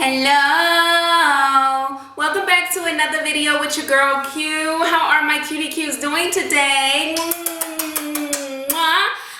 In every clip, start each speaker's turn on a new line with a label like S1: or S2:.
S1: Hello! Welcome back to another video with your girl Q. How are my cutie Qs doing today?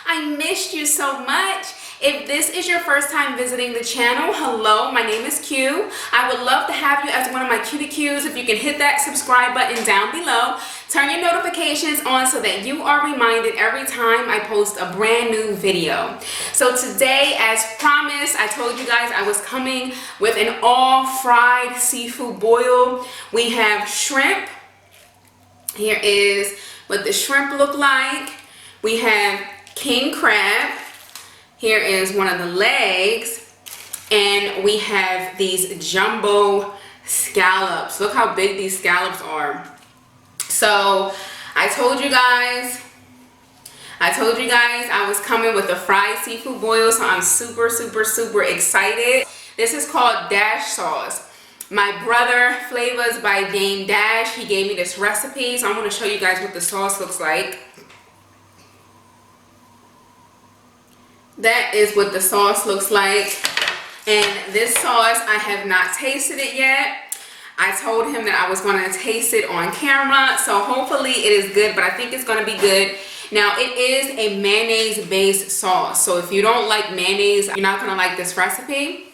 S1: I missed you so much. If this is your first time visiting the channel, hello, my name is Q. I would love to have you as one of my cutie Qs. If you can hit that subscribe button down below, turn your notifications on so that you are reminded every time I post a brand new video. So today, as promised, I told you guys I was coming with an all fried seafood boil. We have shrimp. Here is what the shrimp look like. We have king crab. Here is one of the legs, and we have these jumbo scallops. Look how big these scallops are. So I told you guys I was coming with a fried seafood boil, so I'm super excited. This is called Dash sauce. My brother Flavas by Dame Dash, he gave me this recipe, so I'm going to show you guys what the sauce looks like. That is what the sauce looks like, and this sauce, I have not tasted it yet. I told him that I was going to taste it on camera, so hopefully it is good, but I think it's going to be good. Now, it is a mayonnaise based sauce, so if you don't like mayonnaise, you're not going to like this recipe.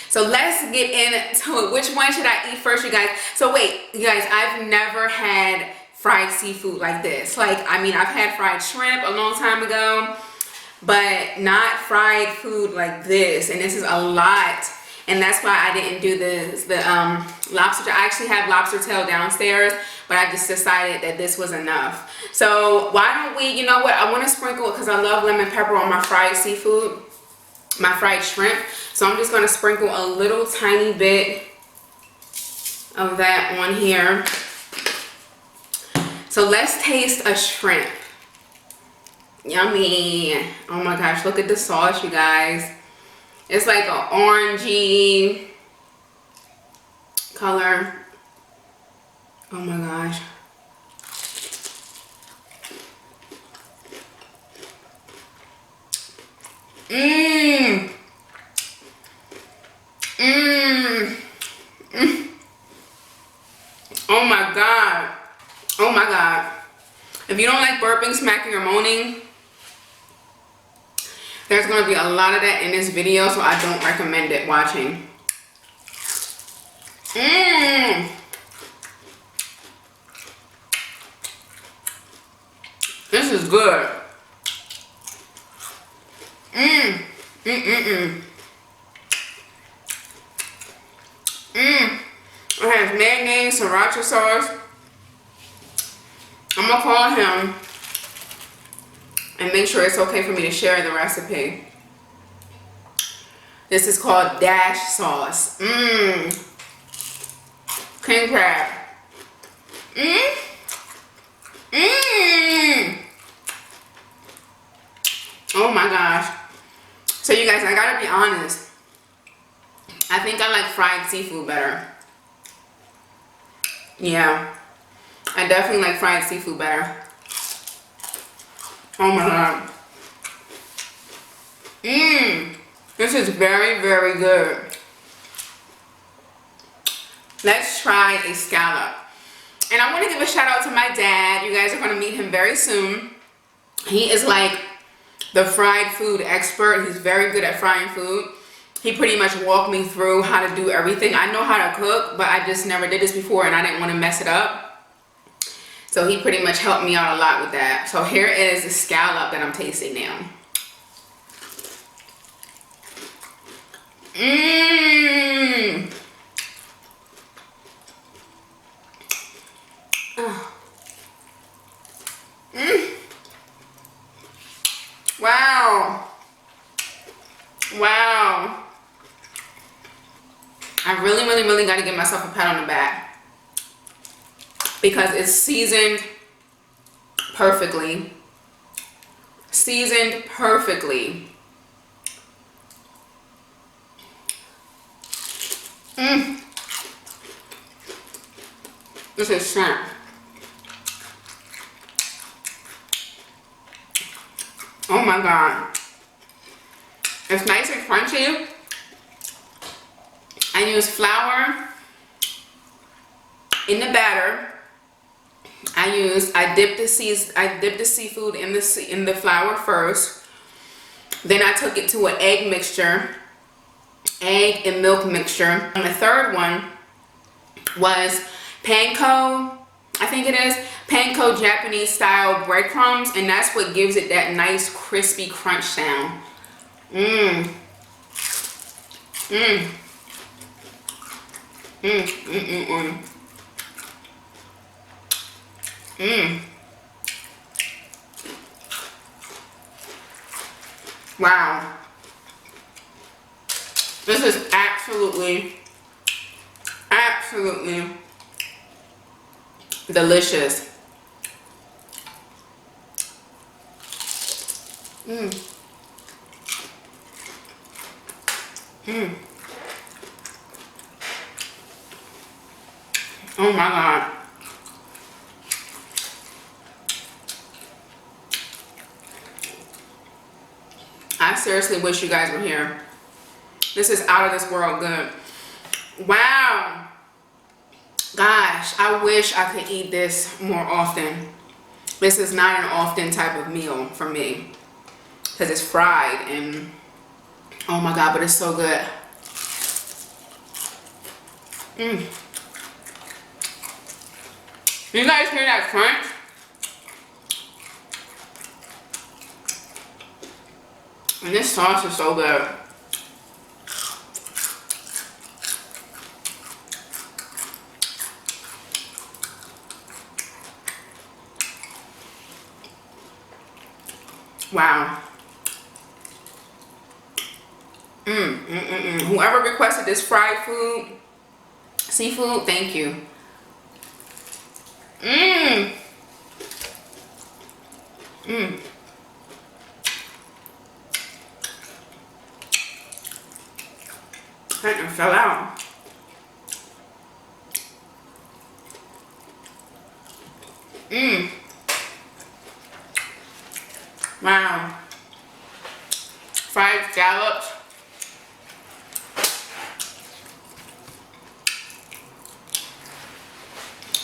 S1: So let's get into it. Which one should I eat first, you guys? So wait, you guys, I've never had fried seafood like this. Like, I mean, I've had fried shrimp a long time ago, but not fried food like this, and this is a lot, and that's why I didn't do the lobster. I actually have lobster tail downstairs, but I just decided that this was enough. So why don't we, you know what, I want to sprinkle, because I love lemon pepper on my fried seafood, my fried shrimp, so I'm just going to sprinkle a little tiny bit of that on here. So let's taste a shrimp. Yummy. Oh my gosh, look at the sauce, you guys. It's like an orangey color. Oh my gosh. Mmm. Mmm. Mmm. Oh my god. Oh my god. If you don't like burping, smacking, or moaning, there's going to be a lot of that in this video, so I don't recommend it watching. Mmm. This is good. Mmm. Mmm, mmm, mmm. Mmm. It has mayonnaise, Sriracha sauce. I'm going to call him and make sure it's okay for me to share the recipe. This is called Dash sauce. Mmm. King crab. Mmm. Mmm. Oh my gosh. So you guys, I gotta be honest. I think I like fried seafood better. Yeah. I definitely like fried seafood better. Oh my god. Mmm. This is very good. Let's try a scallop. And I want to give a shout out to my dad. You guys are going to meet him very soon. He is like the fried food expert. He's very good at frying food. He pretty much walked me through how to do everything. I know how to cook, but I just never did this before and I didn't want to mess it up. So he pretty much helped me out a lot with that. So here is the scallop that I'm tasting now. Mmm. Oh. Mmm. Wow. Wow. I really got to give myself a pat on the back, because it's seasoned perfectly. Seasoned perfectly. Mmm. This is shrimp. Oh my god. It's nice and crunchy. I use flour in the batter. I dipped the seafood in the flour first. Then I took it to an egg and milk mixture. And the third one was panko, I think it is, panko Japanese style breadcrumbs, and that's what gives it that nice crispy crunch sound. Mmm. Mmm. Mmm. Mmm. Mmm. Mmm. Wow. This is absolutely delicious. Mmm. Mmm. Oh my God. I seriously wish you guys were here. This is out of this world good. Wow. Gosh, I wish I could eat this more often. This is not an often type of meal for me because it's fried and oh my God, but it's so good. Mmm. You guys hear that crunch? And this sauce is so good. Wow. Whoever requested this fried food, seafood, thank you. Mmm. Mmm. That fell out. Mmm. Wow. Fried scallops.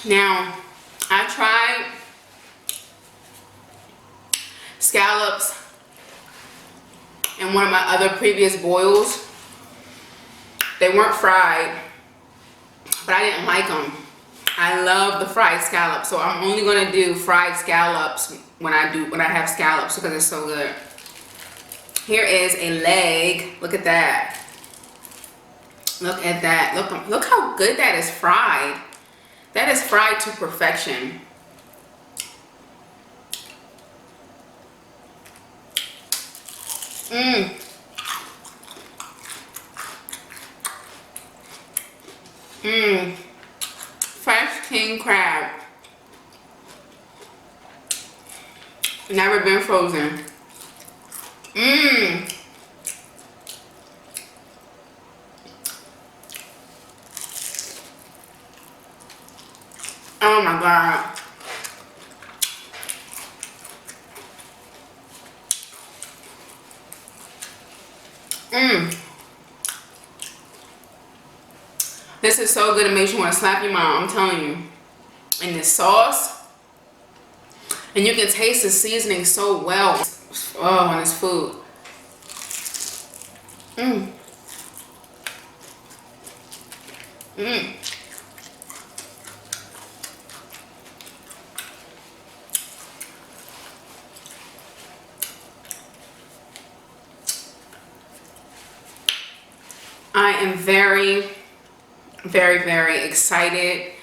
S1: Now, I tried scallops in one of my other previous boils. They weren't fried, but I didn't like them. I love the fried scallops, so I'm only gonna do fried scallops when I have scallops because it's so good. Here is a leg. Look at that. Look at that. Look how good that is fried. That is fried to perfection. Mmm. Mmm. Fresh king crab. Never been frozen. Mmm. Oh my God. Mmm. This is so good, it makes you want to slap your mom, I'm telling you. And this sauce, and you can taste the seasoning so well. Oh, on this food. Mmm. Mmm. I am very, very, very excited.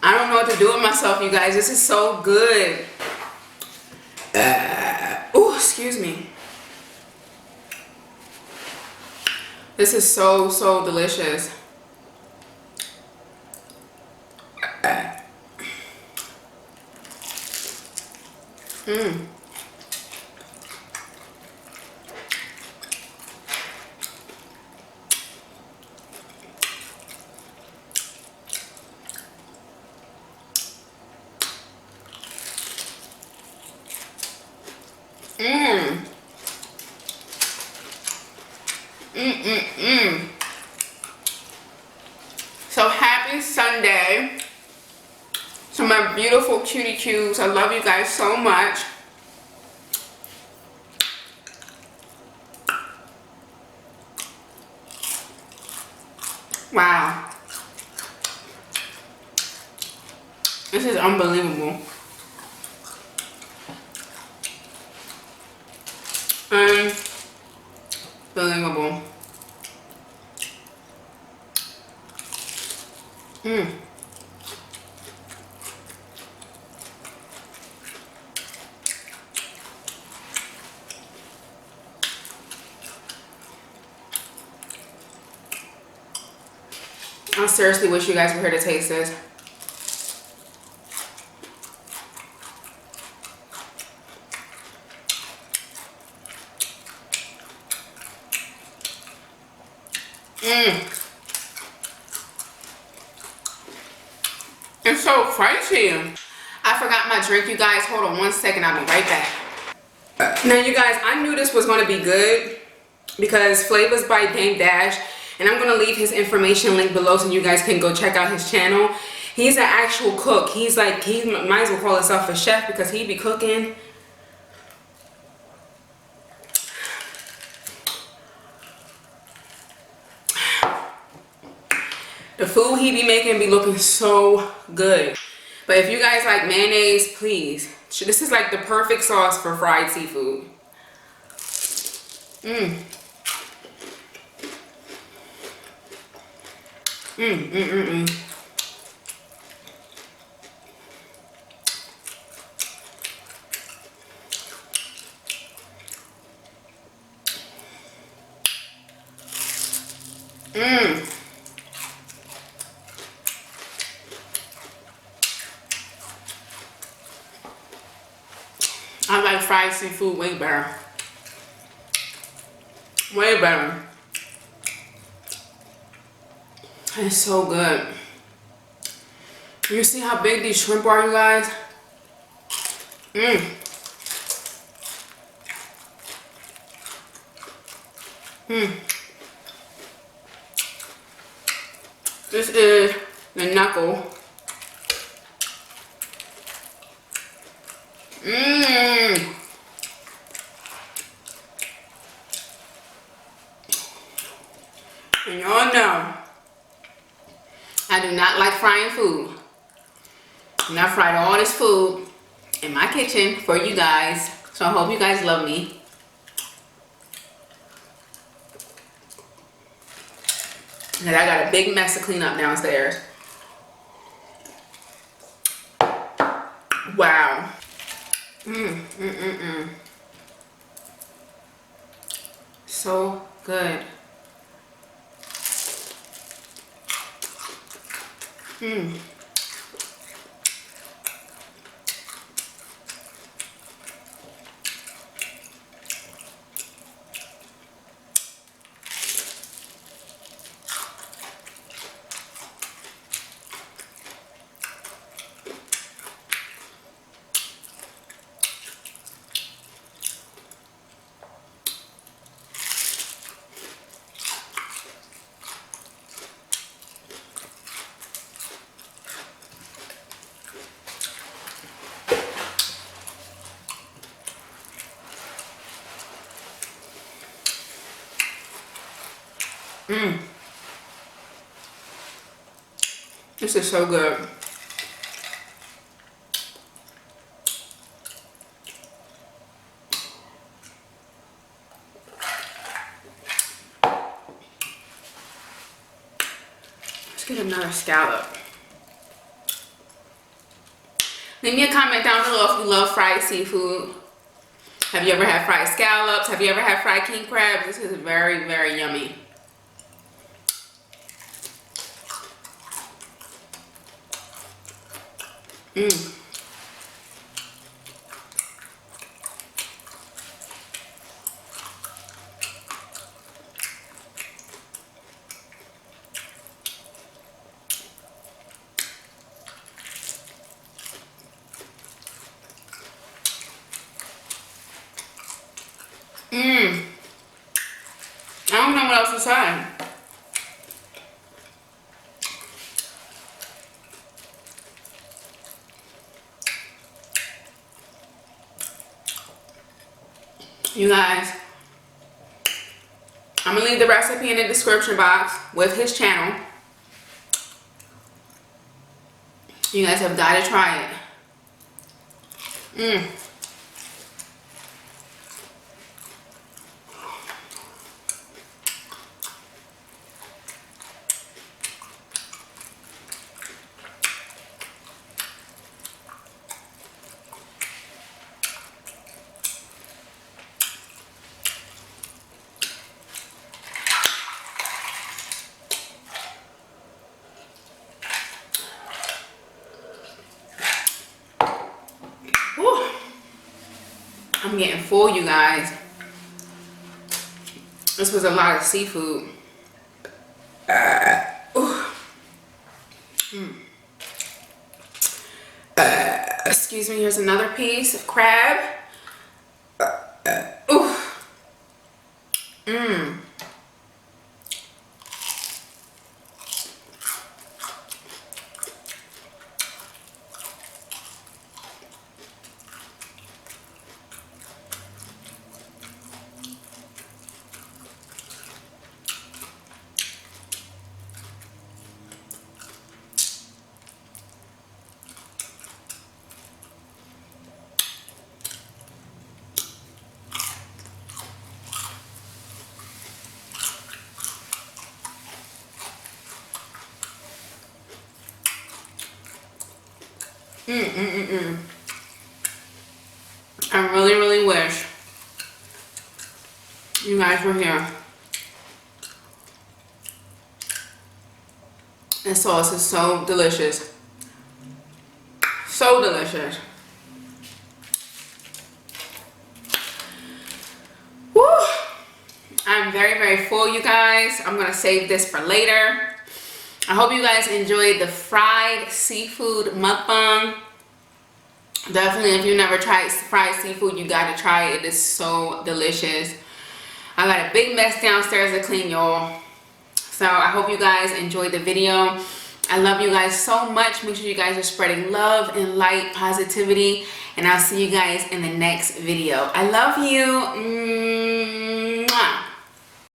S1: I don't know what to do with myself, you guys. This is so good. Oh, excuse me. This is so, so delicious. Mmm. Mmm. Mmm, mmm, mmm. happy Sunday to my beautiful cutie cues. I love you guys so much. Wow. This is unbelievable. Unbelievable. I seriously wish you guys were here to taste this. It's so crunchy. I forgot my drink, you guys. Hold on one second. I'll be right back. Now, you guys, I knew this was going to be good because Flavas by Dame Dash, and I'm going to leave his information link below so you guys can go check out his channel. He's an actual cook. He's like, he might as well call himself a chef because he be cooking. The food he be making be looking so good. But if you guys like mayonnaise, please. This is like the perfect sauce for fried seafood. I like fried seafood way better. Way better. It's so good. You see how big these shrimp are, you guys? This is the knuckle. And y'all know I do not like frying food. And I fried all this food in my kitchen for you guys. So I hope you guys love me. And I got a big mess to clean up downstairs. Wow. So good. This is so good. Let's get another scallop. Leave me a comment down below if you love fried seafood. Have you ever had fried scallops? Have you ever had fried king crabs? This is very, very yummy. I don't know what else to say. You guys, I'm gonna leave the recipe in the description box with his channel. You guys have got to try it. I'm getting full, you guys. This was a lot of seafood. Excuse me, here's another piece of crab. I really wish you guys were here. This sauce is so delicious. So delicious. Woo! I'm very full, you guys. I'm gonna save this for later. I hope you guys enjoyed the fried seafood mukbang. Definitely, if you never tried fried seafood, you gotta try it. It is so delicious. I got a big mess downstairs to clean, y'all. So I hope you guys enjoyed the video. I love you guys so much. Make sure you guys are spreading love and light, positivity, and I'll see you guys in the next video. I love you.